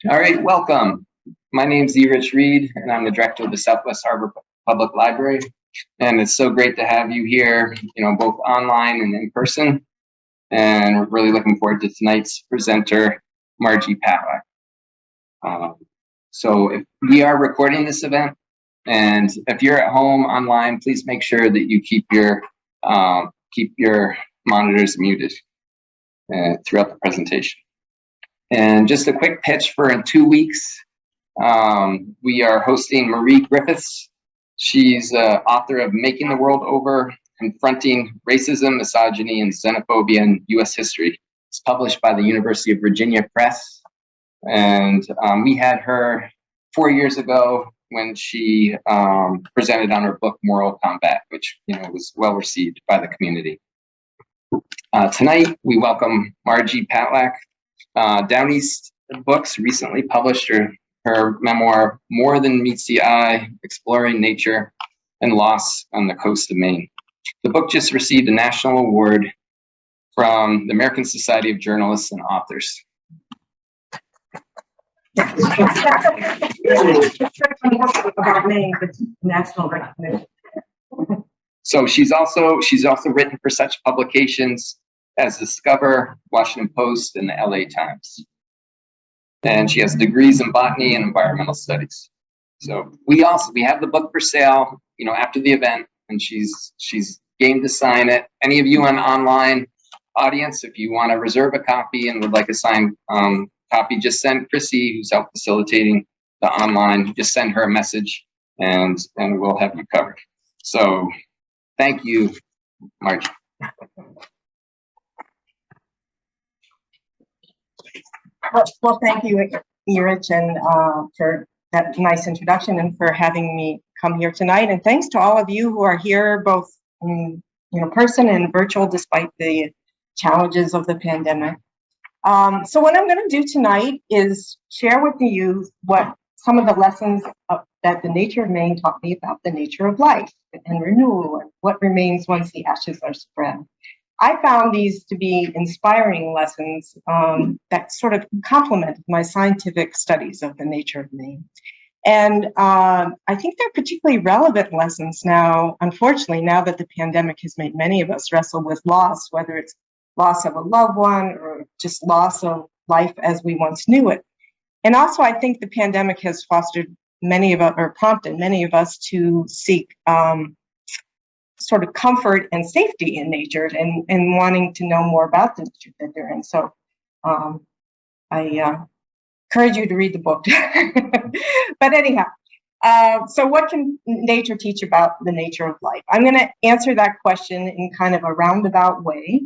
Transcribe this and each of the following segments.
All right, welcome. My name's E. Rich Reed, and I'm the director of the Southwest Harbor Public Library. And it's so great to have you here, both online and in person. And we're really looking forward to tonight's presenter, Margie Patlak. So if we are recording this event, and if you're at home online, please make sure that you keep your monitors muted throughout the presentation. And just a quick pitch for in 2 weeks, we are hosting Marie Griffiths. She's author of Making the World Over, Confronting Racism, Misogyny, and Xenophobia in U.S. History. It's published by the University of Virginia Press. And we had her 4 years ago when she presented on her book, Moral Combat, which was well received by the community. Tonight, we welcome Margie Patlak. Down East Books recently published her memoir, More Than Meets the Eye, Exploring Nature and Loss on the Coast of Maine. The book just received a national award from the American Society of Journalists and Authors. About Maine, it's national recognition. So she's also written for such publications as Discover, Washington Post, and the LA Times. And she has degrees in botany and environmental studies. So we have the book for sale, after the event, and she's game to sign it. Any of you on online audience, if you want to reserve a copy and would like a signed copy, just send Chrissy, who's out facilitating the online, just send her a message and we'll have you covered. So thank you, Margie. Well, thank you, Rich, and for that nice introduction and for having me come here tonight. And thanks to all of you who are here, both in person and virtual, despite the challenges of the pandemic. So what I'm going to do tonight is share with you what some of the lessons that the nature of Maine taught me about the nature of life and renewal and what remains once the ashes are spread. I found these to be inspiring lessons that sort of complemented my scientific studies of the nature of Maine. And I think they're particularly relevant lessons now, unfortunately, now that the pandemic has made many of us wrestle with loss, whether it's loss of a loved one or just loss of life as we once knew it. And also, I think the pandemic has prompted many of us to seek sort of comfort and safety in nature and wanting to know more about the nature that they're in. So I encourage you to read the book. But anyhow, so what can nature teach about the nature of life? I'm going to answer that question in kind of a roundabout way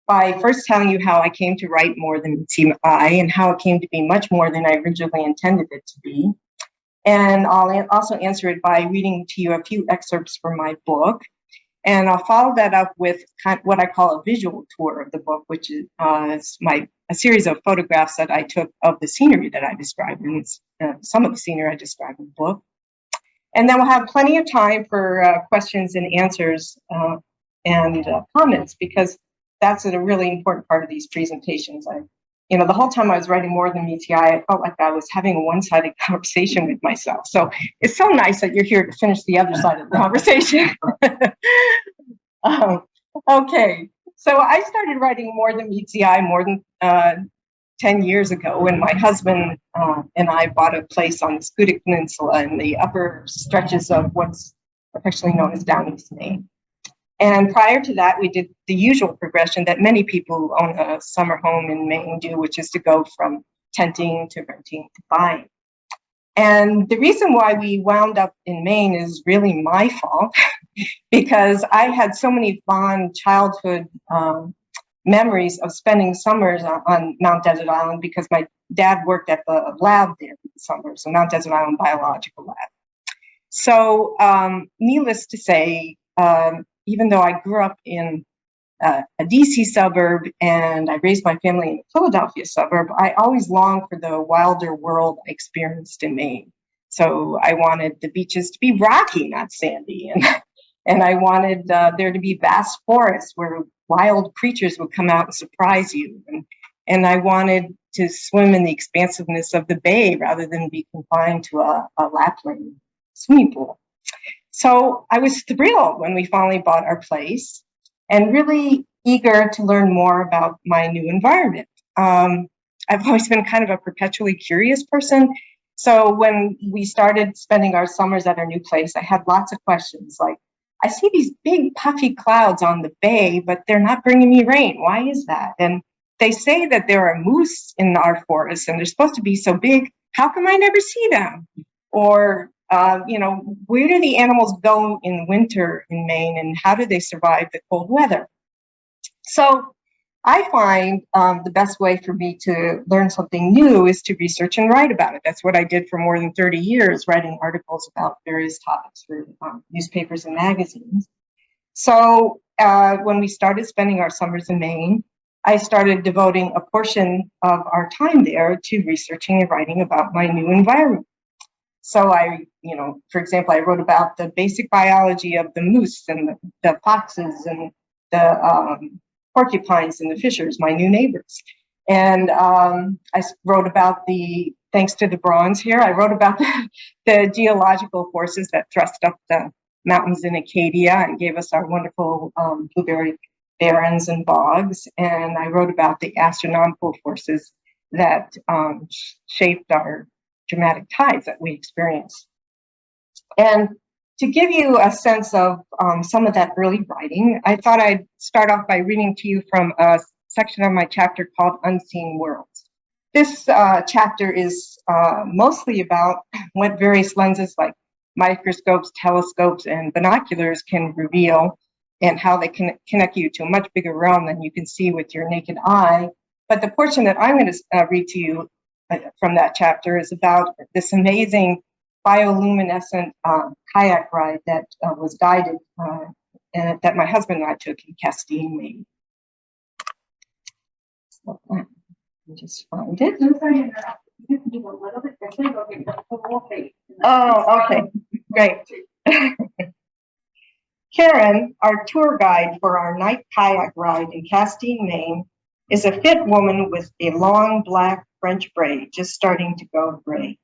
by first telling you how I came to write More Than Meets the Eye and how it came to be much more than I originally intended it to be. And I'll also answer it by reading to you a few excerpts from my book. And I'll follow that up with what I call a visual tour of the book, which is a series of photographs that I took of the scenery that I described, and some of the scenery I described in the book. And then we'll have plenty of time for questions and answers and comments, because that's a really important part of these presentations. The whole time I was writing More Than Meets the Eye, I felt like I was having a one-sided conversation with myself. So it's so nice that you're here to finish the other side of the conversation. Okay, so I started writing More Than Meets the Eye more than 10 years ago when my husband and I bought a place on the Scudic Peninsula in the upper stretches of what's affectionately known as Down East Maine. And prior to that, we did the usual progression that many people who own a summer home in Maine do, which is to go from tenting to renting to buying. And the reason why we wound up in Maine is really my fault, because I had so many fond childhood memories of spending summers on Mount Desert Island, because my dad worked at the lab there in the summer, so Mount Desert Island Biological Lab. So needless to say, even though I grew up in a DC suburb and I raised my family in a Philadelphia suburb, I always longed for the wilder world I experienced in Maine. So I wanted the beaches to be rocky, not sandy. And I wanted there to be vast forests where wild creatures would come out and surprise you. And I wanted to swim in the expansiveness of the bay rather than be confined to a Lapland swimming pool. So I was thrilled when we finally bought our place and really eager to learn more about my new environment. I've always been kind of a perpetually curious person. So when we started spending our summers at our new place, I had lots of questions like, I see these big puffy clouds on the bay, but they're not bringing me rain. Why is that? And they say that there are moose in our forest and they're supposed to be so big. How come I never see them? Or, where do the animals go in winter in Maine and how do they survive the cold weather? So I find the best way for me to learn something new is to research and write about it. That's what I did for more than 30 years, writing articles about various topics for newspapers and magazines. So when we started spending our summers in Maine, I started devoting a portion of our time there to researching and writing about my new environment. So for example, I wrote about the basic biology of the moose and the foxes and the porcupines and the fishers, my new neighbors. And I wrote about thanks to the bronze here, I wrote about the geological forces that thrust up the mountains in Acadia and gave us our wonderful blueberry barrens and bogs. And I wrote about the astronomical forces that shaped our dramatic tides that we experience. And to give you a sense of some of that early writing, I thought I'd start off by reading to you from a section of my chapter called Unseen Worlds. This chapter is mostly about what various lenses like microscopes, telescopes, and binoculars can reveal and how they can connect you to a much bigger realm than you can see with your naked eye. But the portion that I'm going to read to you from that chapter is about this amazing bioluminescent kayak ride that was guided and that my husband and I took in Castine, Maine. So, let me just find it. Oh, okay, great. Karen, our tour guide for our night kayak ride in Castine, Maine, is a fit woman with a long black French braid just starting to go gray.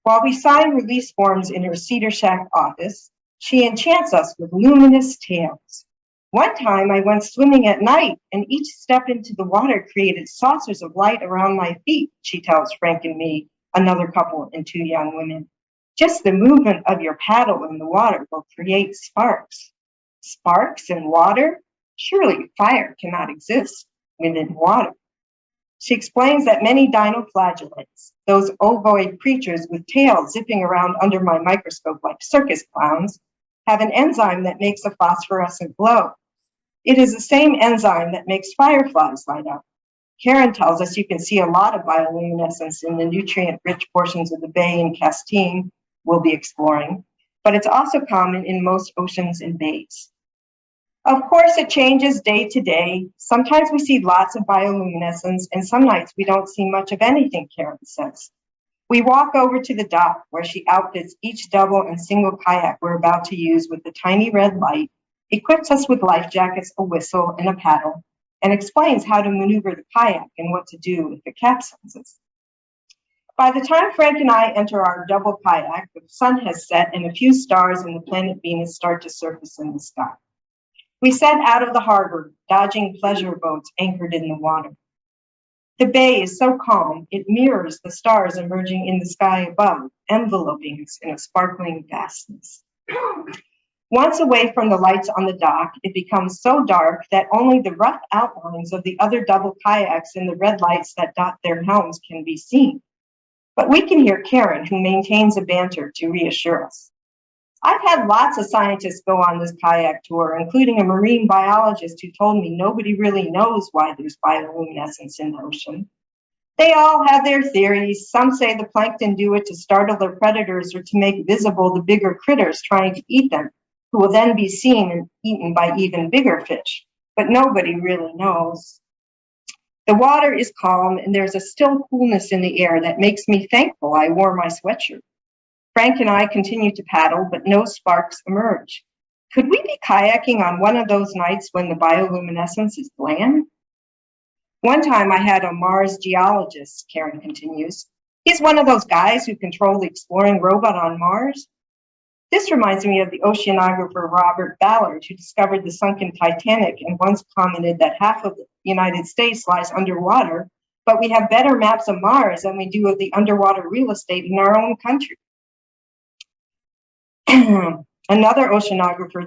While we sign release forms in her Cedar Shack office, she enchants us with luminous tales. One time I went swimming at night and each step into the water created saucers of light around my feet, she tells Frank and me, another couple and two young women. Just the movement of your paddle in the water will create sparks. Sparks in water? Surely fire cannot exist within water. She explains that many dinoflagellates, those ovoid creatures with tails zipping around under my microscope like circus clowns, have an enzyme that makes a phosphorescent glow. It is the same enzyme that makes fireflies light up. Karen tells us you can see a lot of bioluminescence in the nutrient-rich portions of the bay in Castine we'll be exploring, but it's also common in most oceans and bays. Of course, it changes day to day. Sometimes we see lots of bioluminescence, and some nights we don't see much of anything, Karen says. We walk over to the dock where she outfits each double and single kayak we're about to use with the tiny red light, equips us with life jackets, a whistle, and a paddle, and explains how to maneuver the kayak and what to do if it capsizes. By the time Frank and I enter our double kayak, the sun has set and a few stars and the planet Venus start to surface in the sky. We set out of the harbor, dodging pleasure boats anchored in the water. The bay is so calm, it mirrors the stars emerging in the sky above, enveloping us in a sparkling vastness. Once away from the lights on the dock, it becomes so dark that only the rough outlines of the other double kayaks and the red lights that dot their helms can be seen. But we can hear Karen, who maintains a banter to reassure us. I've had lots of scientists go on this kayak tour, including a marine biologist who told me nobody really knows why there's bioluminescence in the ocean. They all have their theories. Some say the plankton do it to startle their predators or to make visible the bigger critters trying to eat them, who will then be seen and eaten by even bigger fish. But nobody really knows. The water is calm and there's a still coolness in the air that makes me thankful I wore my sweatshirt. Frank and I continue to paddle, but no sparks emerge. Could we be kayaking on one of those nights when the bioluminescence is bland? One time I had a Mars geologist, Karen continues. He's one of those guys who control the exploring robot on Mars. This reminds me of the oceanographer Robert Ballard, who discovered the sunken Titanic and once commented that half of the United States lies underwater, but we have better maps of Mars than we do of the underwater real estate in our own country. Another oceanographer,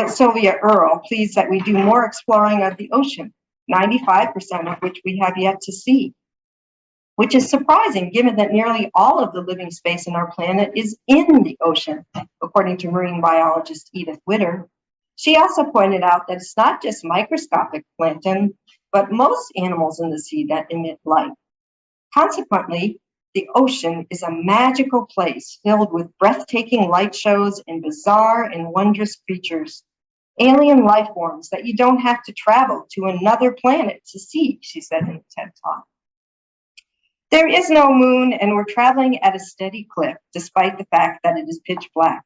Sylvia Earle, pleads that we do more exploring of the ocean, 95% of which we have yet to see, which is surprising given that nearly all of the living space in our planet is in the ocean, according to marine biologist Edith Witter. She also pointed out that it's not just microscopic plankton, but most animals in the sea that emit light. Consequently, the ocean is a magical place filled with breathtaking light shows and bizarre and wondrous creatures, alien life forms that you don't have to travel to another planet to see, she said in a TED Talk. There is no moon, and we're traveling at a steady clip, despite the fact that it is pitch black.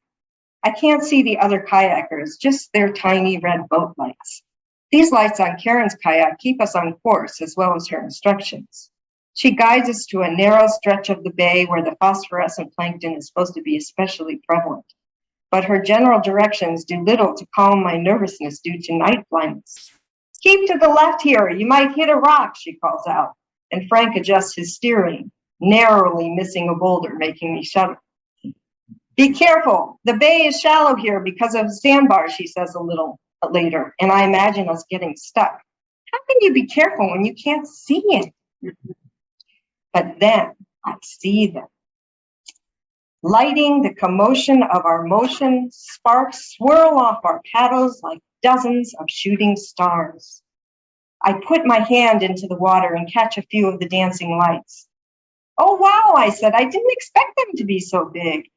I can't see the other kayakers, just their tiny red boat lights. These lights on Karen's kayak keep us on course, as well as her instructions. She guides us to a narrow stretch of the bay where the phosphorescent plankton is supposed to be especially prevalent. But her general directions do little to calm my nervousness due to night blindness. Keep to the left here, you might hit a rock, she calls out, and Frank adjusts his steering, narrowly missing a boulder, making me shudder. Be careful, the bay is shallow here because of sandbars, she says a little later, and I imagine us getting stuck. How can you be careful when you can't see it? But then I see them. Lighting the commotion of our motion, sparks swirl off our paddles like dozens of shooting stars. I put my hand into the water and catch a few of the dancing lights. Oh, wow, I said, I didn't expect them to be so big.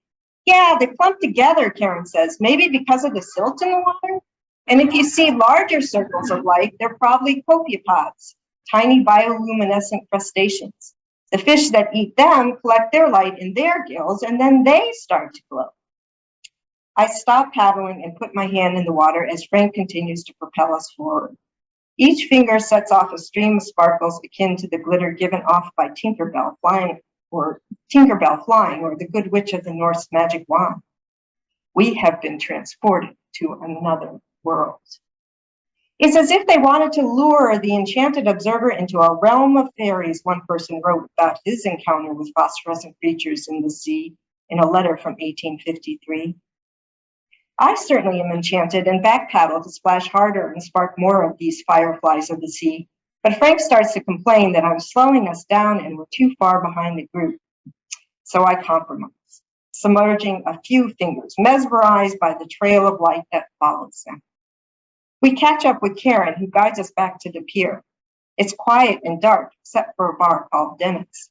Yeah, they clump together, Karen says, maybe because of the silt in the water. And if you see larger circles of light, they're probably copiopods, tiny bioluminescent crustaceans. The fish that eat them collect their light in their gills, and then they start to glow. I stop paddling and put my hand in the water as Frank continues to propel us forward. Each finger sets off a stream of sparkles akin to the glitter given off by Tinkerbell flying, or the Good Witch of the North's magic wand. We have been transported to another world. It's as if they wanted to lure the enchanted observer into a realm of fairies, one person wrote about his encounter with phosphorescent creatures in the sea in a letter from 1853. I certainly am enchanted and backpedal to splash harder and spark more of these fireflies of the sea, but Frank starts to complain that I'm slowing us down and we're too far behind the group. So I compromise, submerging a few fingers, mesmerized by the trail of light that follows them. We catch up with Karen, who guides us back to the pier. It's quiet and dark, except for a bar called Dennett's.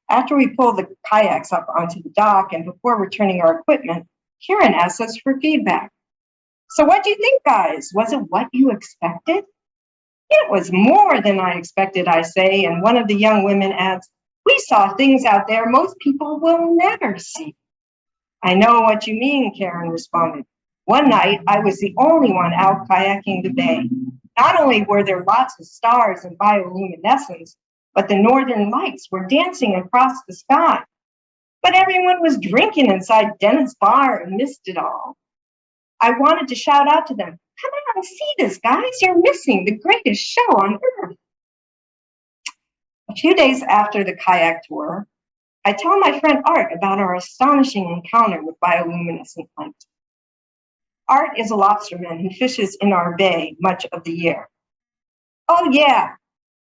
After we pull the kayaks up onto the dock and before returning our equipment, Karen asks us for feedback. So what do you think, guys? Was it what you expected? It was more than I expected, I say, and one of the young women adds, we saw things out there most people will never see. I know what you mean, Karen responded. One night, I was the only one out kayaking the bay. Not only were there lots of stars and bioluminescence, but the northern lights were dancing across the sky. But everyone was drinking inside Dennett's bar and missed it all. I wanted to shout out to them, come on, see this, guys. You're missing the greatest show on earth. A few days after the kayak tour, I tell my friend Art about our astonishing encounter with bioluminescent light. Art is a lobsterman who fishes in our bay much of the year. Oh yeah,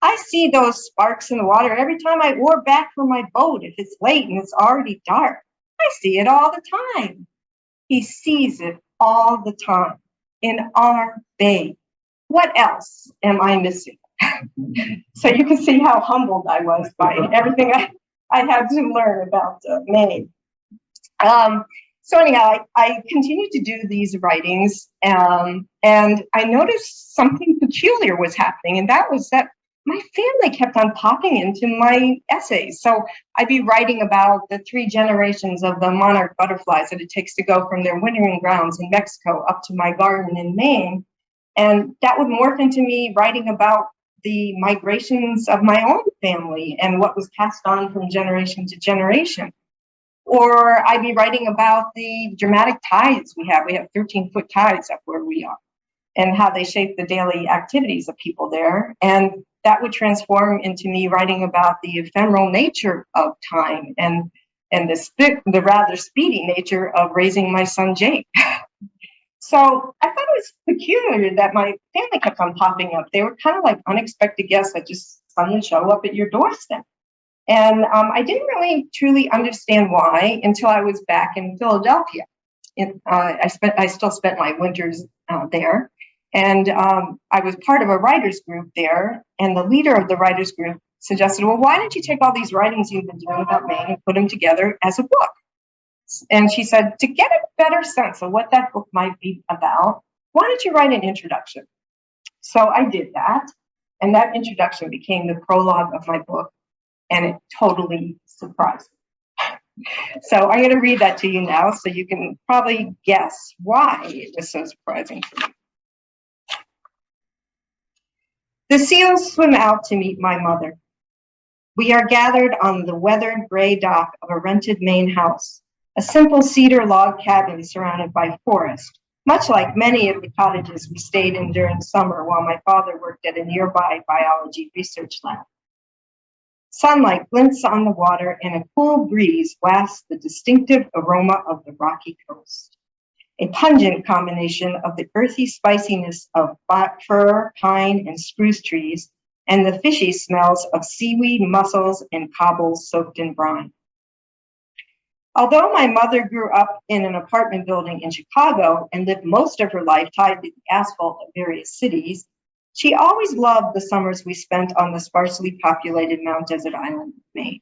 I see those sparks in the water every time I oar back from my boat if it's late and it's already dark. I see it all the time. He sees it all the time in our bay. What else am I missing? So you can see how humbled I was by everything I had to learn about Maine. So anyhow, I continued to do these writings, and I noticed something peculiar was happening, and that was that my family kept on popping into my essays. So I'd be writing about the 3 generations of the monarch butterflies that it takes to go from their wintering grounds in Mexico up to my garden in Maine. And that would morph into me writing about the migrations of my own family and what was passed on from generation to generation. Or I'd be writing about the dramatic tides we have. We have 13-foot tides up where we are, and how they shape the daily activities of people there. And that would transform into me writing about the ephemeral nature of time and the rather speedy nature of raising my son Jake. So I thought it was peculiar that my family kept on popping up. They were kind of like unexpected guests that just suddenly show up at your doorstep. And I didn't really truly understand why until I was back in Philadelphia. I still spent my winters there. And I was part of a writers group there. And the leader of the writers group suggested, well, why don't you take all these writings you've been doing about Maine and put them together as a book? And she said, to get a better sense of what that book might be about, why don't you write an introduction? So I did that. And that introduction became the prologue of my book. And it totally surprised me. So I'm going to read that to you now so you can probably guess why it was so surprising to me. The seals swim out to meet my mother. We are gathered on the weathered gray dock of a rented Maine house, a simple cedar log cabin surrounded by forest, much like many of the cottages we stayed in during summer while my father worked at a nearby biology research lab. Sunlight glints on the water and a cool breeze wafts the distinctive aroma of the rocky coast, a pungent combination of the earthy spiciness of fir, pine, and spruce trees and the fishy smells of seaweed, mussels, and cobbles soaked in brine. Although my mother grew up in an apartment building in Chicago and lived most of her life tied to the asphalt of various cities, she always loved the summers we spent on the sparsely populated Mount Desert Island of Maine.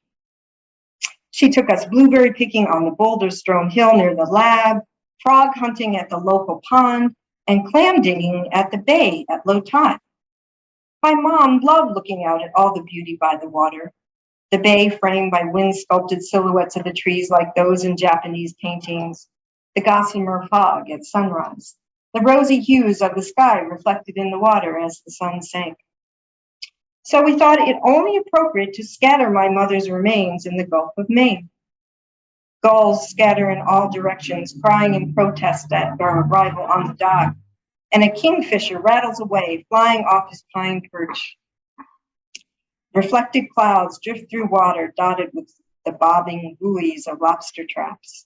She took us blueberry picking on the boulder-strewn hill near the lab, frog hunting at the local pond, and clam digging at the bay at low tide. My mom loved looking out at all the beauty by the water, the bay framed by wind-sculpted silhouettes of the trees like those in Japanese paintings, the gossamer fog at sunrise, the rosy hues of the sky reflected in the water as the sun sank. So we thought it only appropriate to scatter my mother's remains in the Gulf of Maine. Gulls scatter in all directions, crying in protest at our arrival on the dock, and a kingfisher rattles away, flying off his pine perch. Reflected clouds drift through water dotted with the bobbing buoys of lobster traps.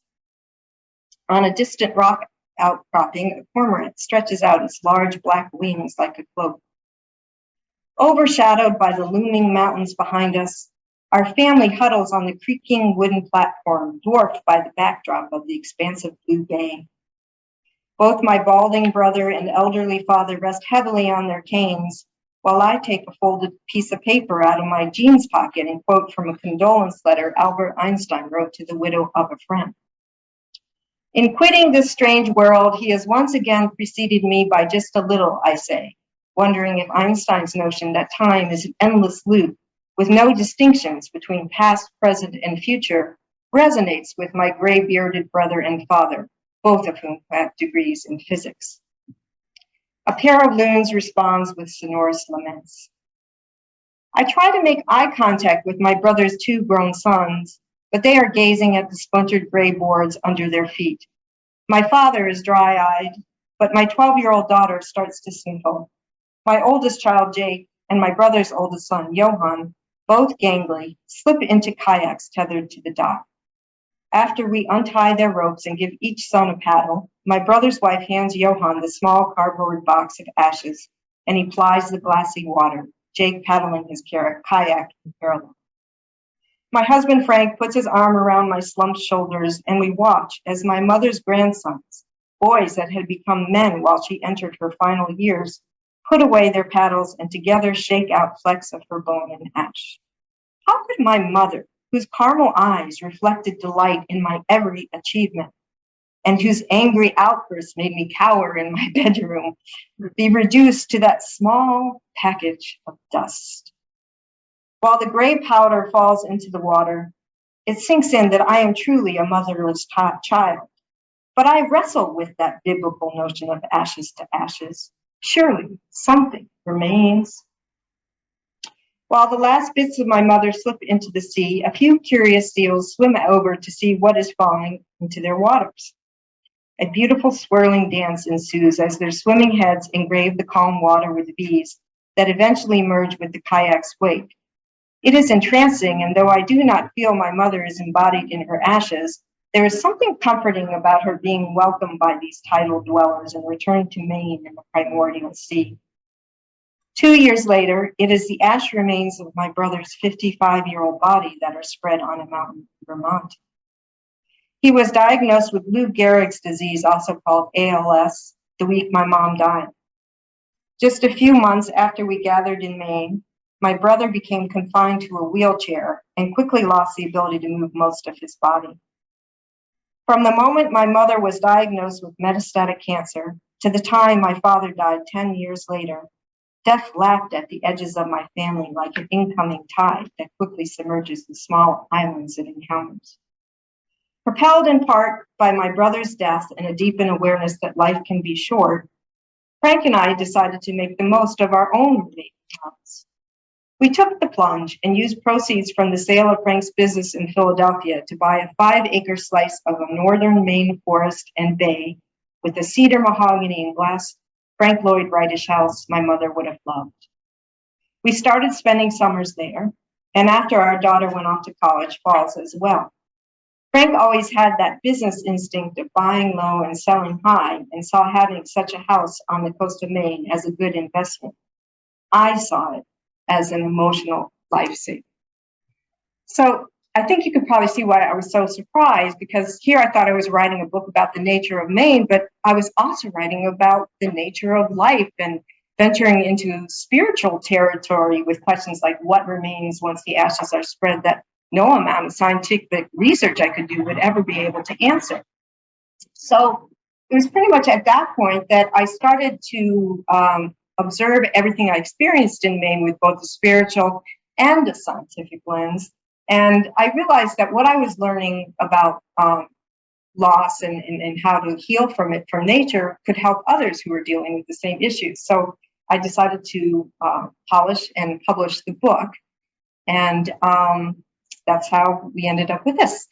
On a distant rock outcropping, a cormorant stretches out its large black wings like a cloak. Overshadowed by the looming mountains behind us, our family huddles on the creaking wooden platform, dwarfed by the backdrop of the expansive blue bay. Both my balding brother and elderly father rest heavily on their canes, while I take a folded piece of paper out of my jeans pocket and quote from a condolence letter Albert Einstein wrote to the widow of a friend. In quitting this strange world, he has once again preceded me by just a little, I say, wondering if Einstein's notion that time is an endless loop with no distinctions between past, present, and future resonates with my gray-bearded brother and father, both of whom have degrees in physics. A pair of loons responds with sonorous laments. I try to make eye contact with my brother's two grown sons, but they are gazing at the splintered gray boards under their feet. My father is dry-eyed, but my 12-year-old daughter starts to sniffle. My oldest child, Jake, and my brother's oldest son, Johan, both gangly, slip into kayaks tethered to the dock. After we untie their ropes and give each son a paddle, my brother's wife hands Johan the small cardboard box of ashes, and he plies the glassy water, Jake paddling his kayak in parallel. My husband, Frank, puts his arm around my slumped shoulders, and we watch as my mother's grandsons, boys that had become men while she entered her final years, put away their paddles and together shake out flecks of her bone and ash. How could my mother, whose caramel eyes reflected delight in my every achievement, and whose angry outbursts made me cower in my bedroom, be reduced to that small package of dust? While the gray powder falls into the water, it sinks in that I am truly a motherless child. But I wrestle with that biblical notion of ashes to ashes, Surely something remains. While the last bits of my mother slip into the sea, a few curious seals swim over to see what is falling into their waters. A beautiful swirling dance ensues as their swimming heads engrave the calm water with bees that eventually merge with the kayak's wake. It is entrancing, and though I do not feel my mother is embodied in her ashes, there is something comforting about her being welcomed by these tidal dwellers and returned to Maine in the primordial sea. 2 years later, it is the ash remains of my brother's 55-year-old body that are spread on a mountain in Vermont. He was diagnosed with Lou Gehrig's disease, also called ALS, the week my mom died. Just a few months after we gathered in Maine, my brother became confined to a wheelchair and quickly lost the ability to move most of his body. From the moment my mother was diagnosed with metastatic cancer to the time my father died 10 years later, death lapped at the edges of my family like an incoming tide that quickly submerges the small islands it encounters. Propelled in part by my brother's death and a deepened awareness that life can be short, Frank and I decided to make the most of our own remaining months. We took the plunge and used proceeds from the sale of Frank's business in Philadelphia to buy a 5-acre slice of a northern Maine forest and bay with a cedar, mahogany, and glass Frank Lloyd Wrightish house my mother would have loved. We started spending summers there, and after our daughter went off to college, falls as well. Frank always had that business instinct of buying low and selling high, and saw having such a house on the coast of Maine as a good investment. I saw it as an emotional lifesaver. So I think you could probably see why I was so surprised, because here I thought I was writing a book about the nature of Maine, but I was also writing about the nature of life and venturing into spiritual territory with questions like what remains once the ashes are spread that no amount of scientific research I could do would ever be able to answer. So it was pretty much at that point that I started to observe everything I experienced in Maine with both a spiritual and a scientific lens. And I realized that what I was learning about loss and how to heal from it from nature could help others who were dealing with the same issues. So I decided to polish and publish the book. And that's how we ended up with this.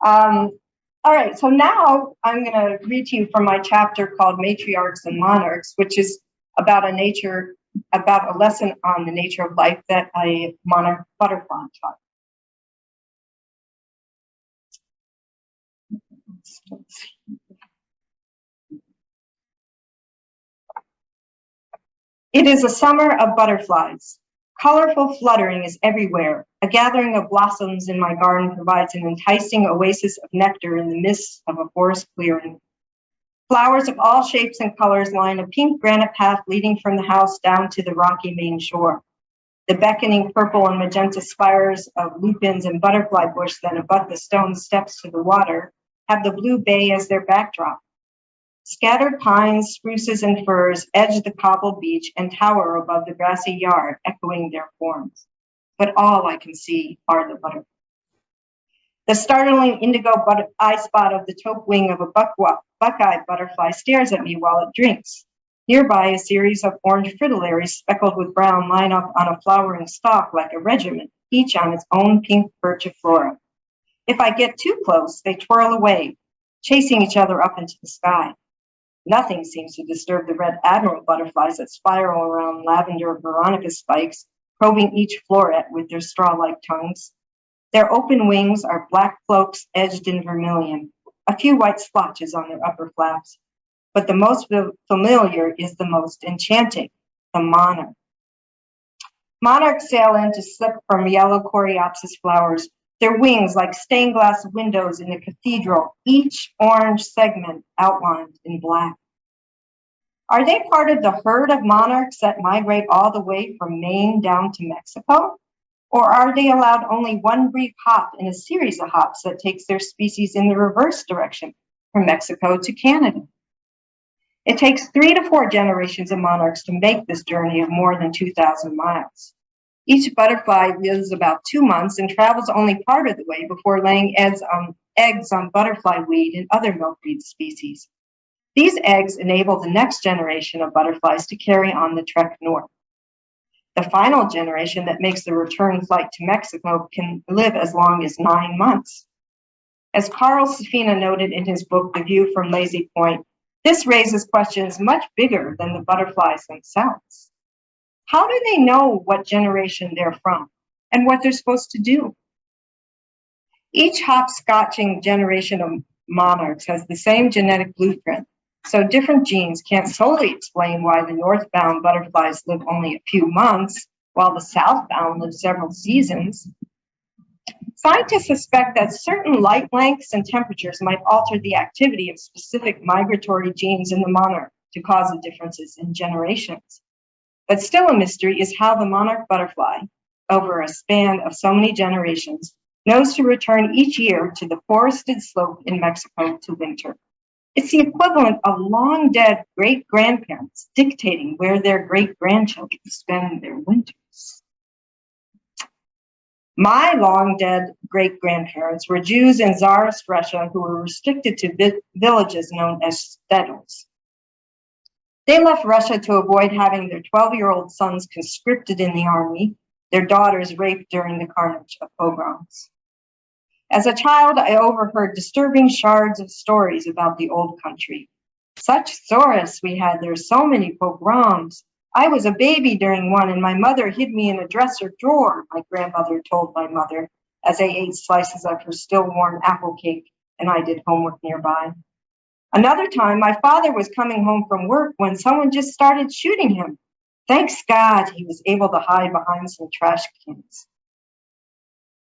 All right, so now I'm going to read to you from my chapter called Matriarchs and Monarchs, which is about a lesson on the nature of life that a monarch butterfly taught. It is a summer of butterflies. Colorful fluttering is everywhere. A gathering of blossoms in my garden provides an enticing oasis of nectar in the midst of a forest clearing. Flowers of all shapes and colors line a pink granite path leading from the house down to the rocky Maine shore. The beckoning purple and magenta spires of lupins and butterfly bush that abut the stone steps to the water have the blue bay as their backdrop. Scattered pines, spruces, and firs edge the cobbled beach and tower above the grassy yard, echoing their forms. But all I can see are the butterflies. The startling indigo eye spot of the taupe wing of a buckeye butterfly stares at me while it drinks. Nearby, a series of orange fritillaries speckled with brown line up on a flowering stalk like a regiment, each on its own pink perch of flora. If I get too close, they twirl away, chasing each other up into the sky. Nothing seems to disturb the red admiral butterflies that spiral around lavender veronica spikes, probing each floret with their straw-like tongues. Their open wings are black cloaks edged in vermilion, a few white splotches on their upper flaps. But the most familiar is the most enchanting, the monarch. Monarchs sail in to slip from yellow coreopsis flowers, their wings like stained glass windows in a cathedral, each orange segment outlined in black. Are they part of the herd of monarchs that migrate all the way from Maine down to Mexico? Or are they allowed only one brief hop in a series of hops that takes their species in the reverse direction, from Mexico to Canada? It takes 3 to 4 generations of monarchs to make this journey of more than 2,000 miles. Each butterfly lives about 2 months and travels only part of the way before laying eggs on butterfly weed and other milkweed species. These eggs enable the next generation of butterflies to carry on the trek north. The final generation that makes the return flight to Mexico can live as long as 9 months. As Carl Safina noted in his book, The View from Lazy Point, this raises questions much bigger than the butterflies themselves. How do they know what generation they're from and what they're supposed to do? Each hopscotching generation of monarchs has the same genetic blueprint, so different genes can't solely explain why the northbound butterflies live only a few months, while the southbound live several seasons. Scientists suspect that certain light lengths and temperatures might alter the activity of specific migratory genes in the monarch to cause the differences in generations. But still a mystery is how the monarch butterfly, over a span of so many generations, knows to return each year to the forested slope in Mexico to winter. It's the equivalent of long-dead great-grandparents dictating where their great-grandchildren spend their winters. My long-dead great-grandparents were Jews in Tsarist Russia who were restricted to villages known as shtetls. They left Russia to avoid having their 12-year-old sons conscripted in the army, their daughters raped during the carnage of pogroms. As a child, I overheard disturbing shards of stories about the old country. Such sorrows we had there, so many pogroms. I was a baby during one, and my mother hid me in a dresser drawer, my grandmother told my mother, as I ate slices of her still-warm apple cake and I did homework nearby. Another time, my father was coming home from work when someone just started shooting him. Thanks God, he was able to hide behind some trash cans.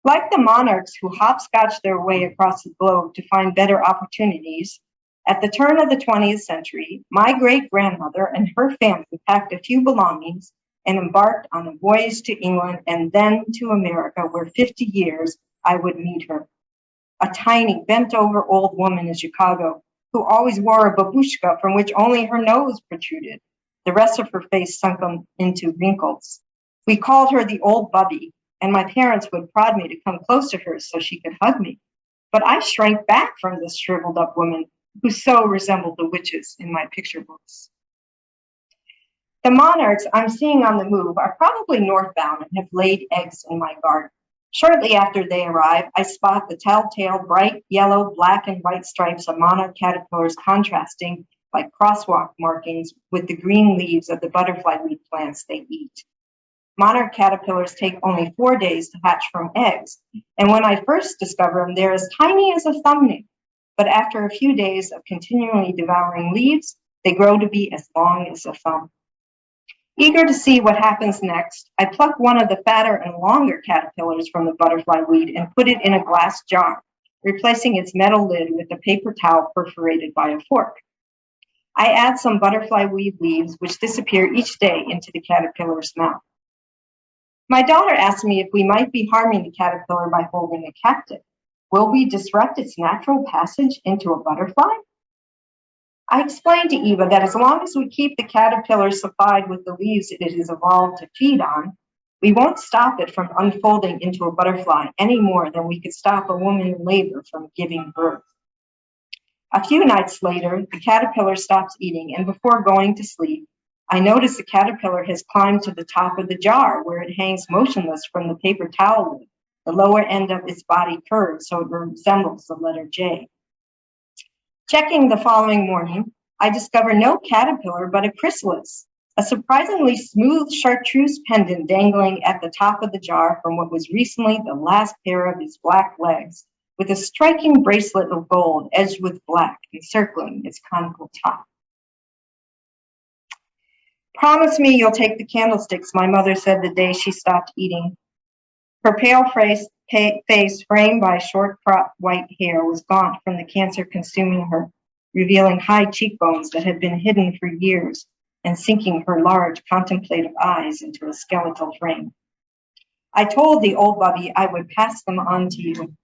Like the monarchs who hopscotch their way across the globe to find better opportunities, at the turn of the 20th century, my great-grandmother and her family packed a few belongings and embarked on a voyage to England and then to America, where 50 years I would meet her. A tiny, bent-over old woman in Chicago who always wore a babushka from which only her nose protruded, the rest of her face sunk into wrinkles. We called her the old bubby, and my parents would prod me to come close to her so she could hug me. But I shrank back from this shriveled-up woman who so resembled the witches in my picture books. The monarchs I'm seeing on the move are probably northbound and have laid eggs in my garden. Shortly after they arrive, I spot the telltale bright yellow, black, and white stripes of monarch caterpillars contrasting like crosswalk markings with the green leaves of the butterfly weed plants they eat. Monarch caterpillars take only 4 days to hatch from eggs, and when I first discover them, they're as tiny as a thumbnail. But after a few days of continually devouring leaves, they grow to be as long as a thumb. Eager to see what happens next, I pluck one of the fatter and longer caterpillars from the butterfly weed and put it in a glass jar, replacing its metal lid with a paper towel perforated by a fork. I add some butterfly weed leaves, which disappear each day into the caterpillar's mouth. My daughter asked me if we might be harming the caterpillar by holding it captive. Will we disrupt its natural passage into a butterfly? I explained to Eva that as long as we keep the caterpillar supplied with the leaves it has evolved to feed on, we won't stop it from unfolding into a butterfly any more than we could stop a woman in labor from giving birth. A few nights later, the caterpillar stops eating, and before going to sleep, I notice the caterpillar has climbed to the top of the jar where it hangs motionless from the paper towel lid. The lower end of its body curves so it resembles the letter J. Checking the following morning, I discover no caterpillar but a chrysalis, a surprisingly smooth chartreuse pendant dangling at the top of the jar from what was recently the last pair of its black legs, with a striking bracelet of gold edged with black encircling its conical top. Promise me you'll take the candlesticks, my mother said the day she stopped eating. Her pale face, framed by short cropped white hair, was gaunt from the cancer consuming her, revealing high cheekbones that had been hidden for years and sinking her large contemplative eyes into a skeletal frame. I told the old bubby I would pass them on to you.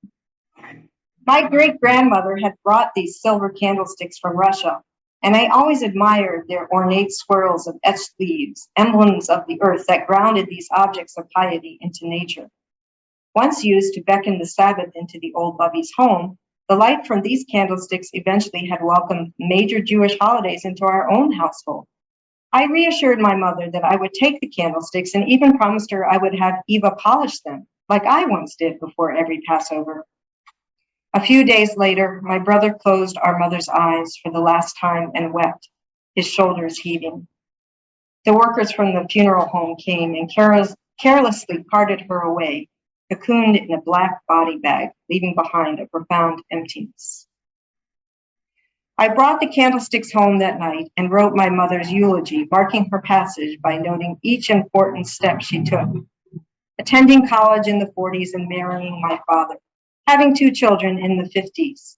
My great-grandmother had brought these silver candlesticks from Russia, and I always admired their ornate swirls of etched leaves, emblems of the earth that grounded these objects of piety into nature. Once used to beckon the Sabbath into the old bubby's home, The light from these candlesticks eventually had welcomed major Jewish holidays into our own household. I reassured my mother that I would take the candlesticks and even promised her I would have Eva polish them, like I once did before every Passover. A few days later, my brother closed our mother's eyes for the last time and wept, his shoulders heaving. The workers from the funeral home came and carelessly carted her away, cocooned in a black body bag, leaving behind a profound emptiness. I brought the candlesticks home that night and wrote my mother's eulogy, marking her passage by noting each important step she took. Attending college in the 40s and marrying my father, having 2 children in the 50s,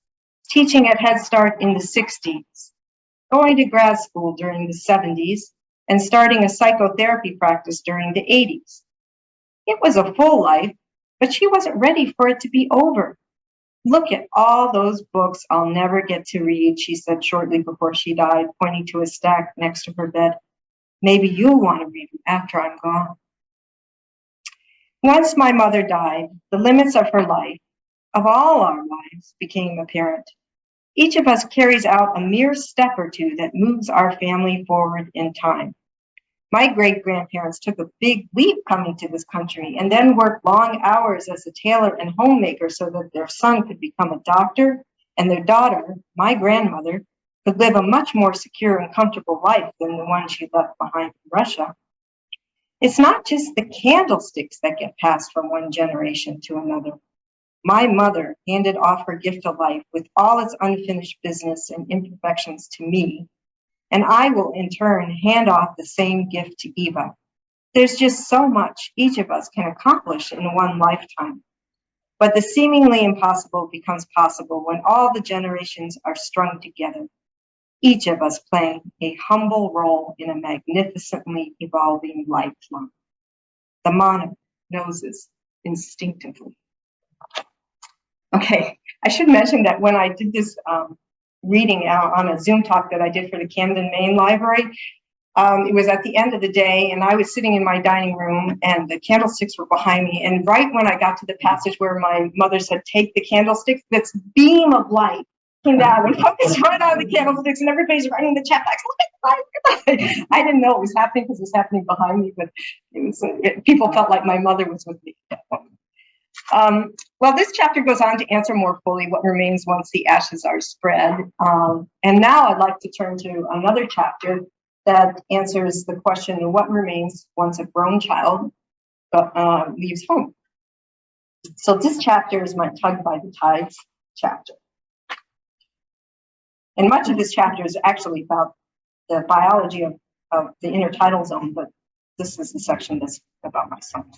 teaching at Head Start in the 60s, going to grad school during the 70s, and starting a psychotherapy practice during the 80s. It was a full life, but she wasn't ready for it to be over. Look at all those books I'll never get to read, she said shortly before she died, pointing to a stack next to her bed. Maybe you'll want to read them after I'm gone. Once my mother died, the limits of her life, of all our lives, became apparent. Each of us carries out a mere step or two that moves our family forward in time. My great-grandparents took a big leap coming to this country and then worked long hours as a tailor and homemaker so that their son could become a doctor and their daughter, my grandmother, could live a much more secure and comfortable life than the one she left behind in Russia. It's not just the candlesticks that get passed from one generation to another. My mother handed off her gift of life with all its unfinished business and imperfections to me, and I will in turn hand off the same gift to Eva. There's just so much each of us can accomplish in one lifetime. But the seemingly impossible becomes possible when all the generations are strung together, each of us playing a humble role in a magnificently evolving lifeline. The monarch knows this instinctively. Okay, I should mention that when I did this reading out on a Zoom talk that I did for the Camden, Maine Library, it was at the end of the day, and I was sitting in my dining room, and the candlesticks were behind me. And right when I got to the passage where my mother said, "Take the candlesticks," this beam of light came down and focused right on the candlesticks, and everybody's writing in the chat box. I didn't know it was happening because it was happening behind me, but people felt like my mother was with me at that point. Well, this chapter goes on to answer more fully what remains once the ashes are spread. And now I'd like to turn to another chapter that answers the question of what remains once a grown child leaves home. So this chapter is my Tug by the Tides chapter. And much of this chapter is actually about the biology of the intertidal zone, but this is the section that's about my son.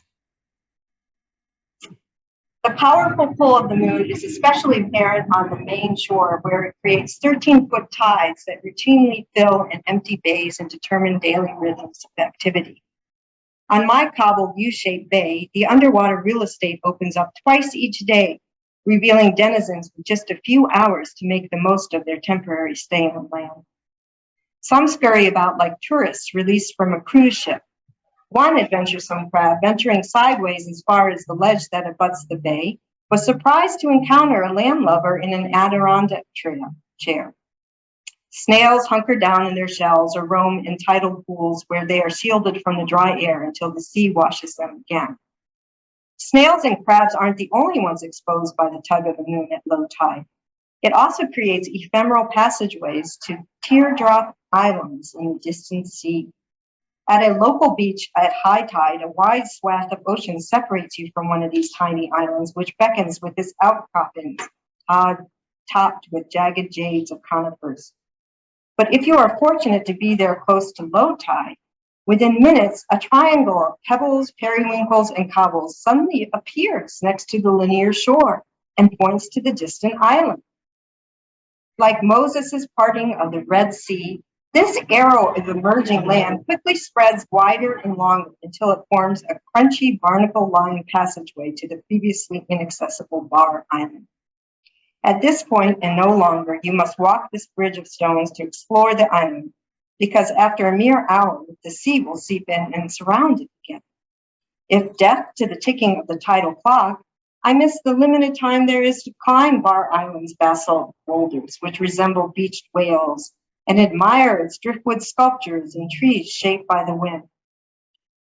The powerful pull of the moon is especially apparent on the Maine shore, where it creates 13-foot tides that routinely fill and empty bays and determine daily rhythms of activity. On my cobbled U-shaped bay, the underwater real estate opens up twice each day, revealing denizens with just a few hours to make the most of their temporary stay on land. Some scurry about like tourists released from a cruise ship. One adventuresome crab, venturing sideways as far as the ledge that abuts the bay, was surprised to encounter a landlubber in an Adirondack chair. Snails hunker down in their shells or roam in tidal pools where they are shielded from the dry air until the sea washes them again. Snails and crabs aren't the only ones exposed by the tug of the moon at low tide. It also creates ephemeral passageways to teardrop islands in the distant sea. At a local beach at high tide, a wide swath of ocean separates you from one of these tiny islands, which beckons with its outcroppings, topped with jagged jades of conifers. But if you are fortunate to be there close to low tide, within minutes, a triangle of pebbles, periwinkles, and cobbles suddenly appears next to the linear shore and points to the distant island. Like Moses' parting of the Red Sea, this arrow of emerging land quickly spreads wider and longer until it forms a crunchy barnacle-lined passageway to the previously inaccessible Bar Island. At this point, and no longer, you must walk this bridge of stones to explore the island, because after a mere hour, the sea will seep in and surround it again. If deaf to the ticking of the tidal clock, I miss the limited time there is to climb Bar Island's basalt boulders, which resemble beached whales, and admire its driftwood sculptures and trees shaped by the wind.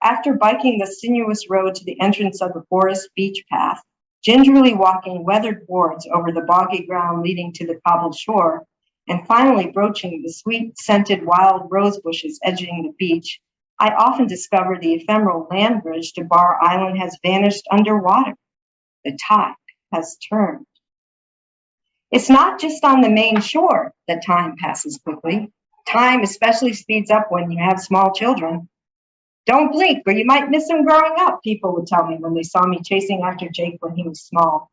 After biking the sinuous road to the entrance of the forest beach path, gingerly walking weathered boards over the boggy ground leading to the cobbled shore, and finally broaching the sweet-scented wild rose bushes edging the beach, I often discover the ephemeral land bridge to Bar Island has vanished underwater. The tide has turned. It's not just on the main shore that time passes quickly. Time especially speeds up when you have small children. Don't blink or you might miss him growing up, people would tell me when they saw me chasing after Jake when he was small.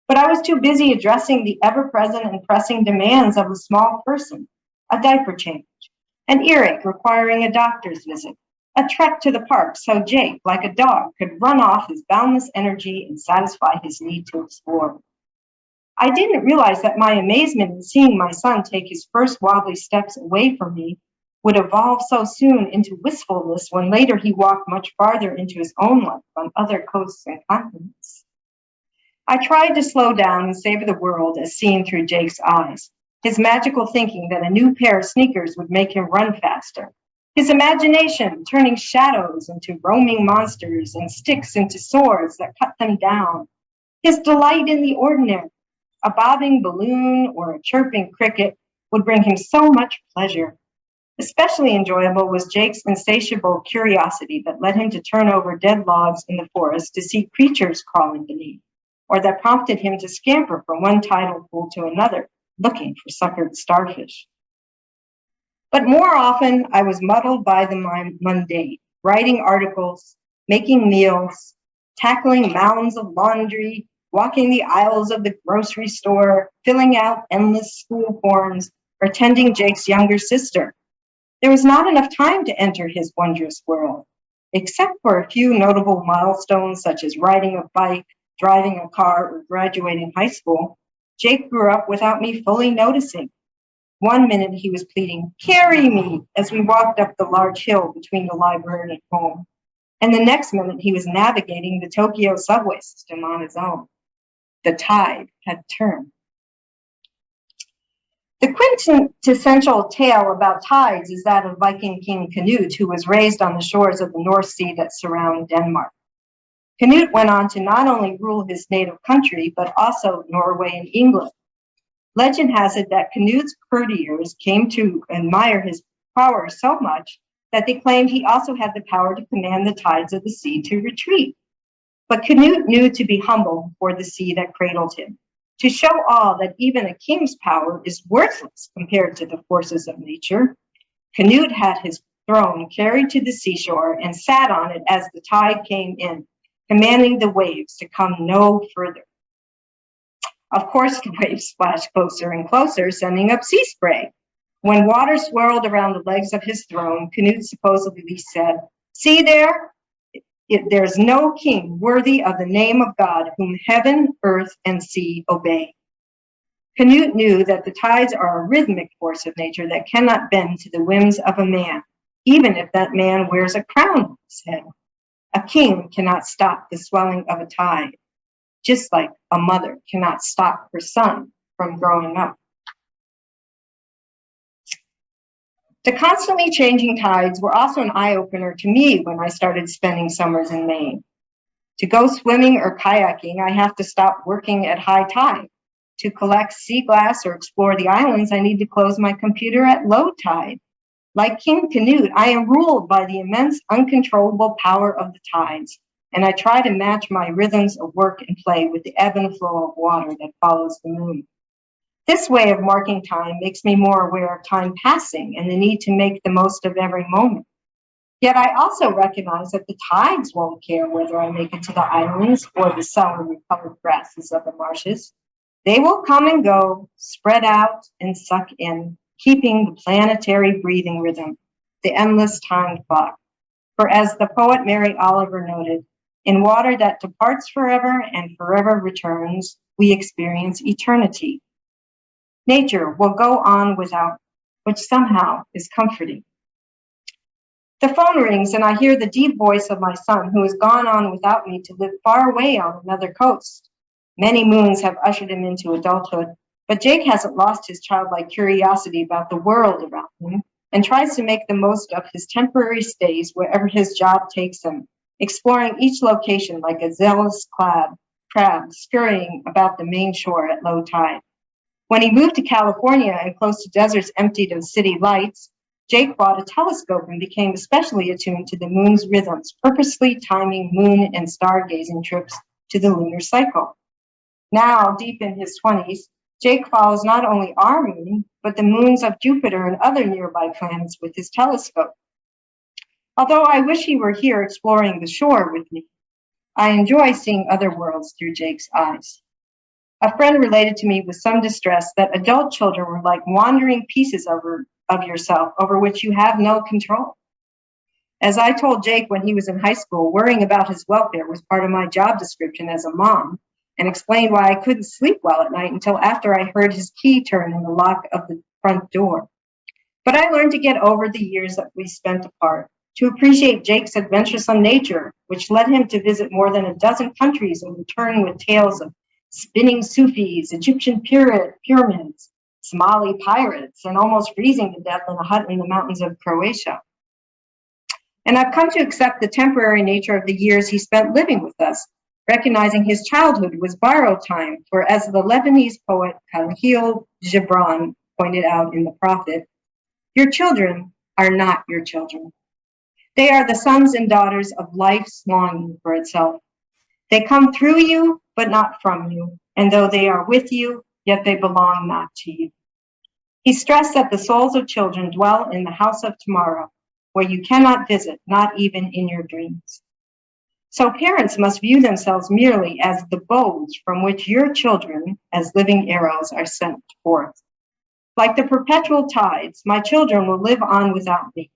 But I was too busy addressing the ever-present and pressing demands of a small person, a diaper change, an earache requiring a doctor's visit, a trek to the park so Jake, like a dog, could run off his boundless energy and satisfy his need to explore. I didn't realize that my amazement in seeing my son take his first wobbly steps away from me would evolve so soon into wistfulness when later he walked much farther into his own life on other coasts and continents. I tried to slow down and savor the world as seen through Jake's eyes, his magical thinking that a new pair of sneakers would make him run faster, his imagination turning shadows into roaming monsters and sticks into swords that cut them down, his delight in the ordinary. A bobbing balloon or a chirping cricket would bring him so much pleasure. Especially enjoyable was Jake's insatiable curiosity that led him to turn over dead logs in the forest to see creatures crawling beneath, or that prompted him to scamper from one tidal pool to another, looking for suckered starfish. But more often, I was muddled by the mundane, writing articles, making meals, tackling mounds of laundry, walking the aisles of the grocery store, filling out endless school forms, or tending Jake's younger sister. There was not enough time to enter his wondrous world, except for a few notable milestones such as riding a bike, driving a car, or graduating high school. Jake grew up without me fully noticing. One minute he was pleading, "Carry me," as we walked up the large hill between the library and home. And the next minute he was navigating the Tokyo subway system on his own. The tide had turned. The quintessential tale about tides is that of Viking King Canute, who was raised on the shores of the North Sea that surround Denmark. Canute went on to not only rule his native country, but also Norway and England. Legend has it that Canute's courtiers came to admire his power so much that they claimed he also had the power to command the tides of the sea to retreat. But Canute knew to be humble before the sea that cradled him, to show all that even a king's power is worthless compared to the forces of nature. Canute had his throne carried to the seashore and sat on it as the tide came in, commanding the waves to come no further. Of course, the waves splashed closer and closer, sending up sea spray. When water swirled around the legs of his throne, Canute supposedly said, "See there? There's no king worthy of the name of God whom heaven, earth, and sea obey." Canute knew that the tides are a rhythmic force of nature that cannot bend to the whims of a man, even if that man wears a crown on his head. A king cannot stop the swelling of a tide, just like a mother cannot stop her son from growing up. The constantly changing tides were also an eye-opener to me when I started spending summers in Maine. To go swimming or kayaking, I have to stop working at high tide. To collect sea glass or explore the islands, I need to close my computer at low tide. Like King Canute, I am ruled by the immense uncontrollable power of the tides, and I try to match my rhythms of work and play with the ebb and flow of water that follows the moon. This way of marking time makes me more aware of time passing and the need to make the most of every moment. Yet I also recognize that the tides won't care whether I make it to the islands or the celery-colored grasses of the marshes. They will come and go, spread out and suck in, keeping the planetary breathing rhythm, the endless time clock. For as the poet Mary Oliver noted, in water that departs forever and forever returns, we experience eternity. Nature will go on without, which somehow is comforting. The phone rings and I hear the deep voice of my son, who has gone on without me to live far away on another coast. Many moons have ushered him into adulthood, but Jake hasn't lost his childlike curiosity about the world around him and tries to make the most of his temporary stays wherever his job takes him, exploring each location like a zealous crab scurrying about the Maine shore at low tide. When he moved to California and close to deserts emptied of city lights, Jake bought a telescope and became especially attuned to the moon's rhythms, purposely timing moon and stargazing trips to the lunar cycle. Now, deep in his 20s, Jake follows not only our moon, but the moons of Jupiter and other nearby planets with his telescope. Although I wish he were here exploring the shore with me, I enjoy seeing other worlds through Jake's eyes. A friend related to me with some distress that adult children were like wandering pieces of yourself over which you have no control. As I told Jake when he was in high school, worrying about his welfare was part of my job description as a mom, and explained why I couldn't sleep well at night until after I heard his key turn in the lock of the front door. But I learned to get over the years that we spent apart, to appreciate Jake's adventuresome nature, which led him to visit more than a dozen countries and return with tales of spinning Sufis, Egyptian pyramids, Somali pirates, and almost freezing to death in a hut in the mountains of Croatia. And I've come to accept the temporary nature of the years he spent living with us, recognizing his childhood was borrowed time, for as the Lebanese poet Khalil Gibran pointed out in The Prophet, your children are not your children. They are the sons and daughters of life's longing for itself. They come through you, but not from you, and though they are with you, yet they belong not to you. He stressed that the souls of children dwell in the house of tomorrow, where you cannot visit, not even in your dreams. So parents must view themselves merely as the bows from which your children, as living arrows, are sent forth. Like the perpetual tides, my children will live on without me,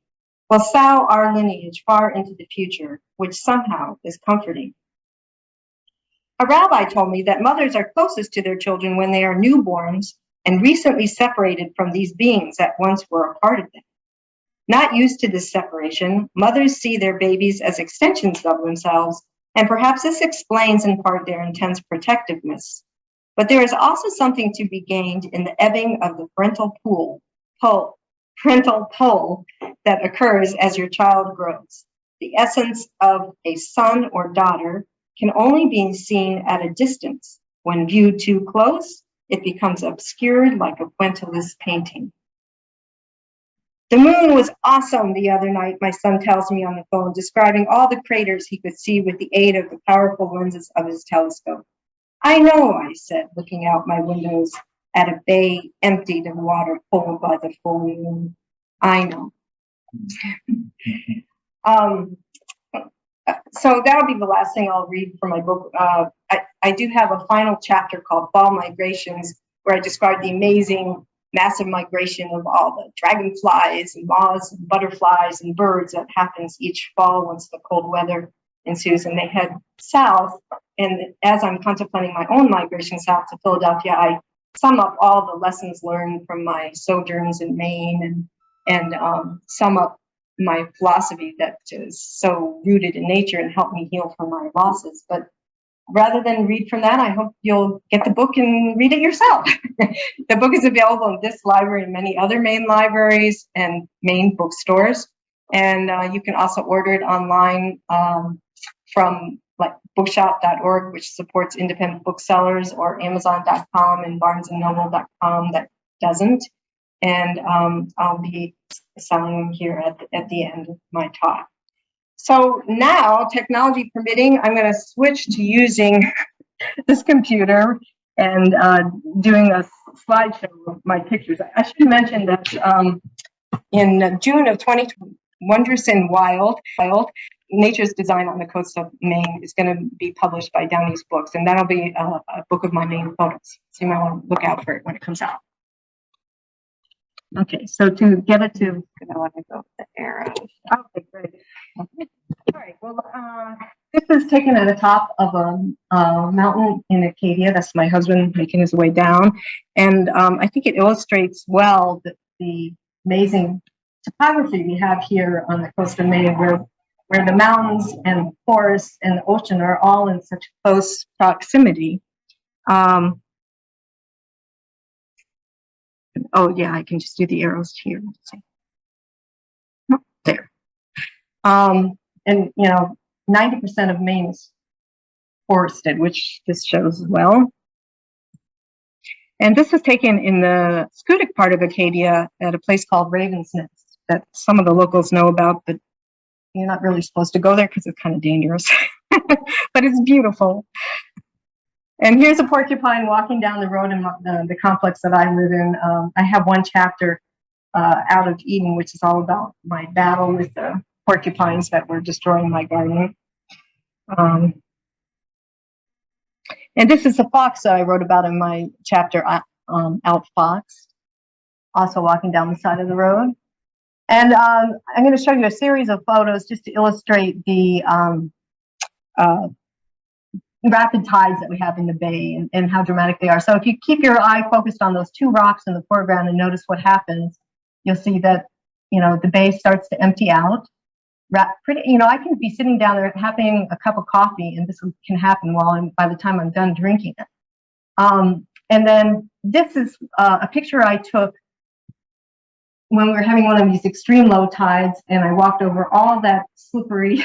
will sow our lineage far into the future, which somehow is comforting. A rabbi told me that mothers are closest to their children when they are newborns and recently separated from these beings that once were a part of them. Not used to this separation, mothers see their babies as extensions of themselves, and perhaps this explains in part their intense protectiveness. But there is also something to be gained in the ebbing of the parental pull that occurs as your child grows. The essence of a son or daughter can only be seen at a distance. When viewed too close, it becomes obscured like a pointillist painting. The moon was awesome the other night, my son tells me on the phone, describing all the craters he could see with the aid of the powerful lenses of his telescope. I know, I said, looking out my windows at a bay emptied of water pulled by the full moon. I know. So that'll be the last thing I'll read from my book. I do have a final chapter called Fall Migrations, where I describe the amazing massive migration of all the dragonflies and moths and butterflies and birds that happens each fall once the cold weather ensues and they head south. And as I'm contemplating my own migration south to Philadelphia, I sum up all the lessons learned from my sojourns in Maine and sum up my philosophy that is so rooted in nature and helped me heal from my losses. But rather than read from that, I hope you'll get the book and read it yourself. The book is available in this library and many other Maine libraries and Maine bookstores. And you can also order it online from like bookshop.org, which supports independent booksellers, or Amazon.com and BarnesandNoble.com that doesn't. And I'll be selling them here at the end of my talk. So now, technology permitting, I'm going to switch to using this computer and doing a slideshow of my pictures. I should mention that in June of 2020, Wondrous and Wild, Nature's Design on the Coast of Maine is going to be published by Downey's Books, and that'll be a book of my Maine photos. So you might want to look out for it when it comes out. Okay, so to get it to, I want to go with the arrow. Okay, great. Okay. All right, well, this is taken at the top of a mountain in Acadia. That's my husband making his way down. And I think it illustrates well the amazing topography we have here on the coast of Maine, where the mountains and forests and the ocean are all in such close proximity. Oh yeah, I can just do the arrows here. Let's see. There. And you know, 90% of Maine is forested, which this shows as well. And this was taken in the Scudic part of Acadia at a place called Raven's Nest that some of the locals know about, but you're not really supposed to go there because it's kind of dangerous. But it's beautiful. And here's a porcupine walking down the road in the complex that I live in. I have one chapter out of Eden, which is all about my battle with the porcupines that were destroying my garden. And this is the fox that I wrote about in my chapter, Out Fox, also walking down the side of the road. And I'm going to show you a series of photos just to illustrate the rapid tides that we have in the bay and how dramatic they are. So if you keep your eye focused on those two rocks in the foreground and notice what happens, you'll see that, you know, the bay starts to empty out. You know, I can be sitting down there having a cup of coffee, and this can happen by the time I'm done drinking it. And then this is a picture I took when we were having one of these extreme low tides, and I walked over all that slippery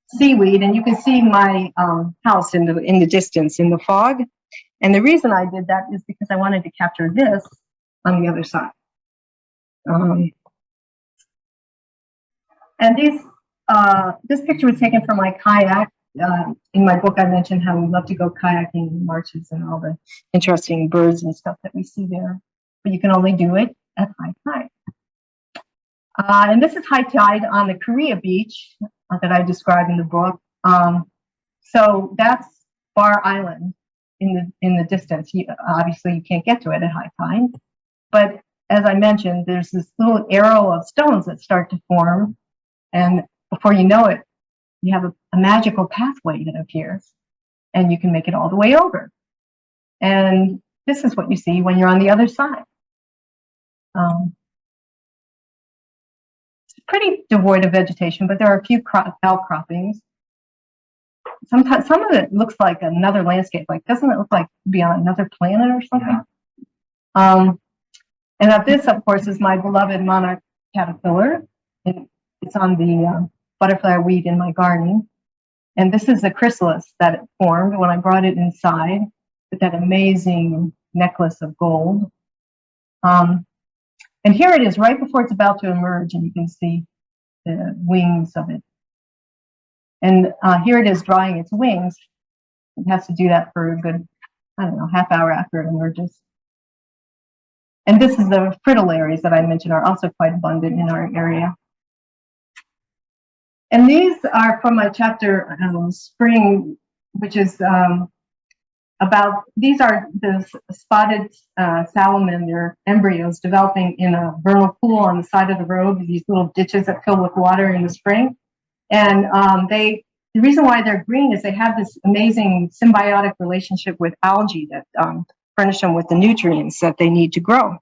seaweed, and you can see my house in the distance in the fog. And the reason I did that is because I wanted to capture this on the other side. And this picture was taken from my kayak. In my book, I mentioned how we love to go kayaking in marshes and all the interesting birds and stuff that we see there. But you can only do it at high tide. And this is high tide on the Korea beach that I describe in the book. So that's Bar Island in the distance. Obviously, you can't get to it at high tide. But as I mentioned, there's this little arrow of stones that start to form. And before you know it, you have a magical pathway that appears. And you can make it all the way over. And this is what you see when you're on the other side. Pretty devoid of vegetation, but there are a few outcroppings. Sometimes some of it looks like another landscape. Like, doesn't it look like to be on another planet or something? Yeah. And this, of course, is my beloved monarch caterpillar. It's on the butterfly weed in my garden. And this is the chrysalis that it formed when I brought it inside with that amazing necklace of gold. And here it is right before it's about to emerge, and you can see the wings of it. And here it is drying its wings. It has to do that for a good, I don't know, half hour after it emerges. And this is the fritillaries that I mentioned are also quite abundant in our area. And these are from my chapter, Spring, which is these are the spotted salamander embryos developing in a vernal pool on the side of the road, these little ditches that fill with water in the spring. And the reason why they're green is they have this amazing symbiotic relationship with algae that furnish them with the nutrients that they need to grow.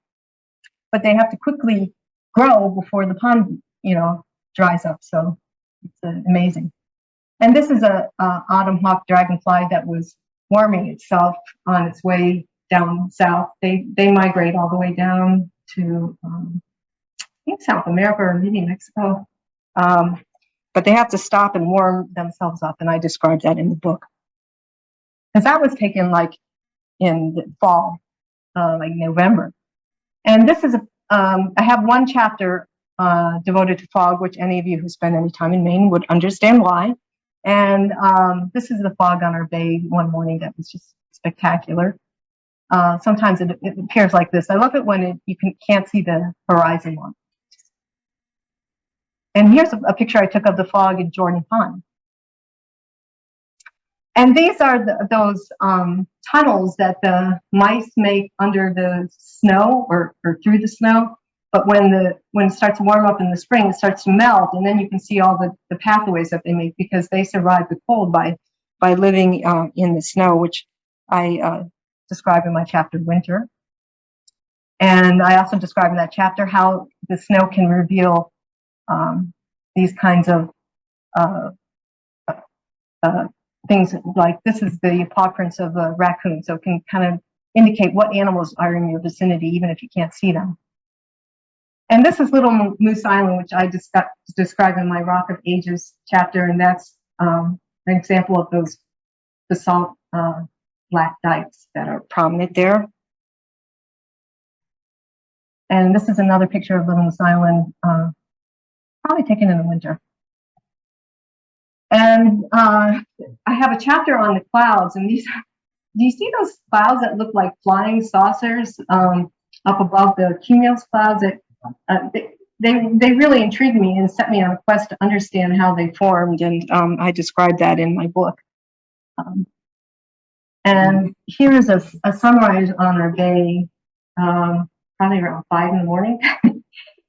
But they have to quickly grow before the pond, you know, dries up. So it's amazing. And this is a autumn hawk dragonfly that was warming itself on its way down south. They migrate all the way down to I think South America or maybe Mexico. But they have to stop and warm themselves up, and I described that in the book. Because that was taken like in the fall, like November. And this is I have one chapter devoted to fog, which any of you who spend any time in Maine would understand why. And this is the fog on our bay one morning that was just spectacular. Sometimes it appears like this. I love it when you can't see the horizon line. And here's a picture I took of the fog in Jordan Pond. And these are those tunnels that the mice make under the snow or through the snow. But when it starts to warm up in the spring, it starts to melt, and then you can see all the pathways that they make because they survive the cold by living in the snow, which I describe in my chapter Winter. And I also describe in that chapter how the snow can reveal these kinds of things like this is the paw prints of a raccoon, so it can kind of indicate what animals are in your vicinity, even if you can't see them. And this is Little Moose Island, which I described in my Rock of Ages chapter, and that's an example of those basalt black dikes that are prominent there. And this is another picture of Little Moose Island, probably taken in the winter. And I have a chapter on the clouds, and these, do you see those clouds that look like flying saucers up above the cumulus clouds? That they really intrigued me and set me on a quest to understand how they formed, and I described that in my book. And here is a sunrise on our bay, probably around 5 in the morning.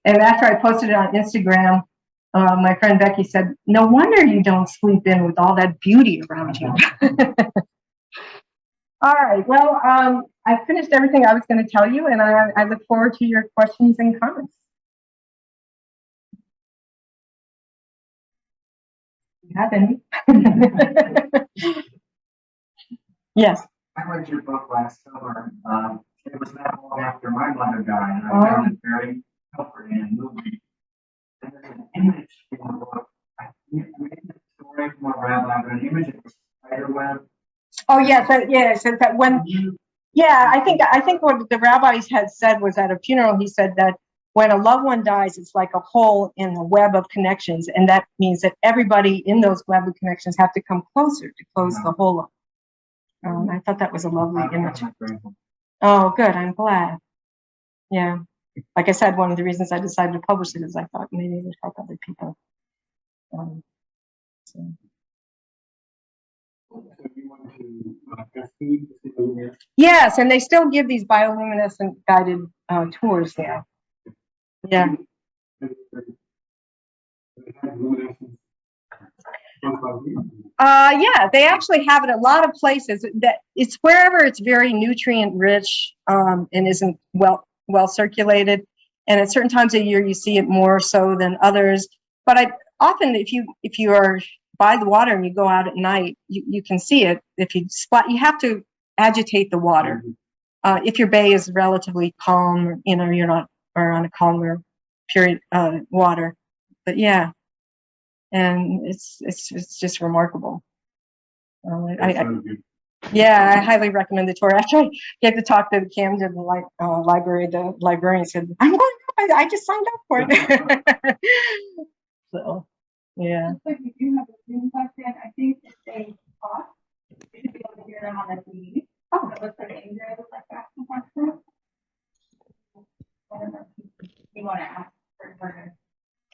And after I posted it on Instagram, my friend Becky said, "No wonder you don't sleep in with all that beauty around you." All right, well, I finished everything I was going to tell you, and I look forward to your questions and comments. Do you have any? Yes. I read your book last summer. It was not long after my mother died, and I found it very comforting and moving. And there's an image in the book. I think the story from a rabbi, but an image of a spider web. Oh yes, yes. That when, yeah, I think what the rabbis had said was at a funeral. He said that when a loved one dies, it's like a hole in the web of connections, and that means that everybody in those web of connections have to come closer to close the hole up. I thought that was a lovely image. Oh, good. I'm glad. Yeah. Like I said, one of the reasons I decided to publish it is I thought maybe it would help other people. Yes, and they still give these bioluminescent guided tours there. Yeah. Yeah, they actually have it a lot of places. That it's wherever it's very nutrient rich and isn't well circulated. And at certain times of year, you see it more so than others. But often, if you are by the water and you go out at night, you can see it. If you spot, you have to agitate the water. If your bay is relatively calm, you're not or on a calmer period water. But yeah. And it's just remarkable. I highly recommend the tour. After I get to talk to the Camden library, the librarian said, "I'm going up. I just signed up for it." So, yeah. If you do have a Zoom question, I think if they talk, you should be able to hear them on the TV. Oh, it looks like Ingrid would like to ask a question. I don't know if you want to ask her.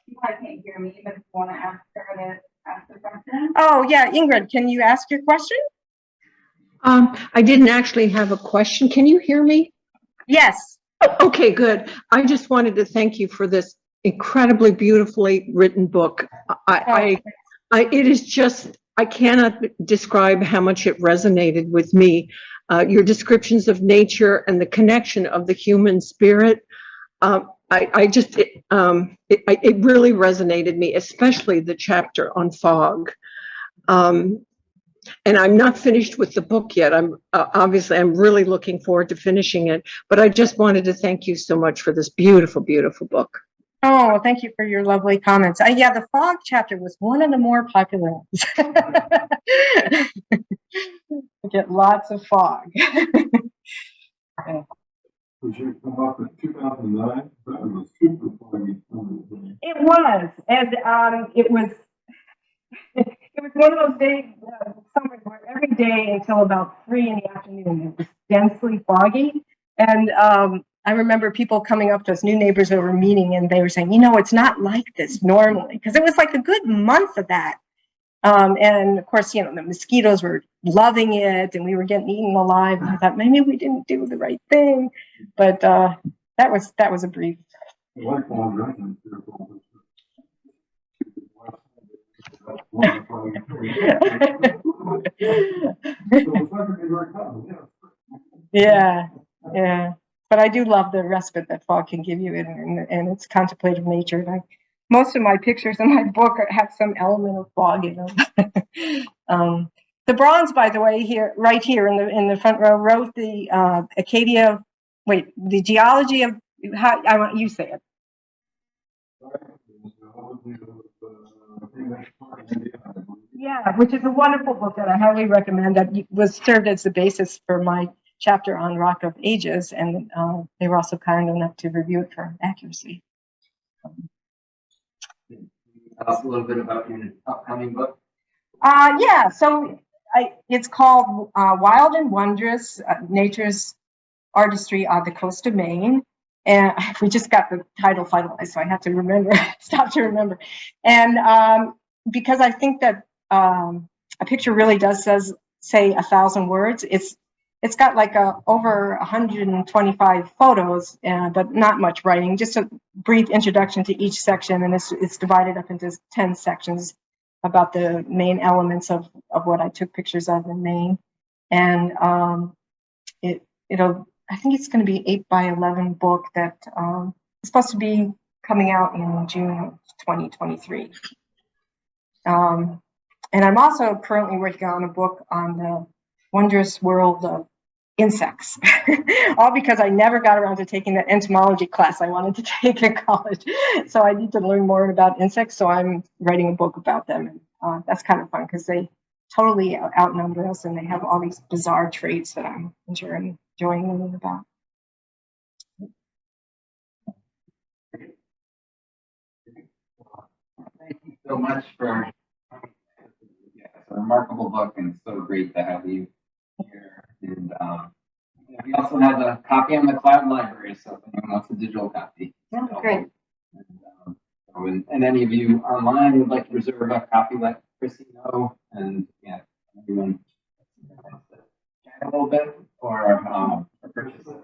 You probably can't hear me, but if you want to ask her to ask the question. Oh, yeah, Ingrid, can you ask your question? I didn't actually have a question. Can you hear me? Yes. Okay, good. I just wanted to thank you for this incredibly beautifully written book. It is just, I cannot describe how much it resonated with me. Your descriptions of nature and the connection of the human spirit. It really resonated me, especially the chapter on fog. And I'm not finished with the book yet. I'm really looking forward to finishing it, but I just wanted to thank you so much for this beautiful, beautiful book. Oh, well, thank you for your lovely comments. Yeah, the fog chapter was one of the more popular ones. We get lots of fog. Would you come up in 2009? That was a super foggy summer. It was, and it was one of those days, summer, where every day until about 3 in the afternoon it was densely foggy. And I remember people coming up to us, new neighbors that were meeting, and they were saying, it's not like this normally, because it was like a good month of that. And of course, the mosquitoes were loving it, and we were getting eaten alive. And I thought maybe we didn't do the right thing, but that was a brief. Yeah. But I do love the respite that fog can give you, and its contemplative nature. Most of my pictures in my book have some element of fog in them. The bronze, by the way, here, right here in the front row, wrote the Acadia. Wait, the geology of how I want you say it. Yeah, which is a wonderful book that I highly recommend. That was served as the basis for my chapter on Rock of Ages, and they were also kind enough to review it for accuracy. Tell us a little bit about your upcoming book. Yeah, so it's called Wild and Wondrous, Nature's Artistry on the Coast of Maine. And we just got the title finalized, so I have to remember, stop to remember. And because I think that a picture really does say 1,000 words, it's got like over 125 photos, but not much writing, just a brief introduction to each section, and it's divided up into 10 sections about the main elements of what I took pictures of in Maine. And I think it's going to be 8x11 book that is supposed to be coming out in June of 2023. And I'm also currently working on a book on the wondrous world of insects, all because I never got around to taking that entomology class I wanted to take in college. So I need to learn more about insects. So I'm writing a book about them. And that's kind of fun because they totally outnumber us, and they have all these bizarre traits that I'm enjoying learning about. Thank you so much for it's a remarkable book, and it's so great to have you here. And we also have a copy on the cloud library, so if anyone wants a digital copy. Yeah, great. And any of you online would like to reserve a copy, let Chrissy know. And yeah, anyone wants to chat a little bit or purchase it.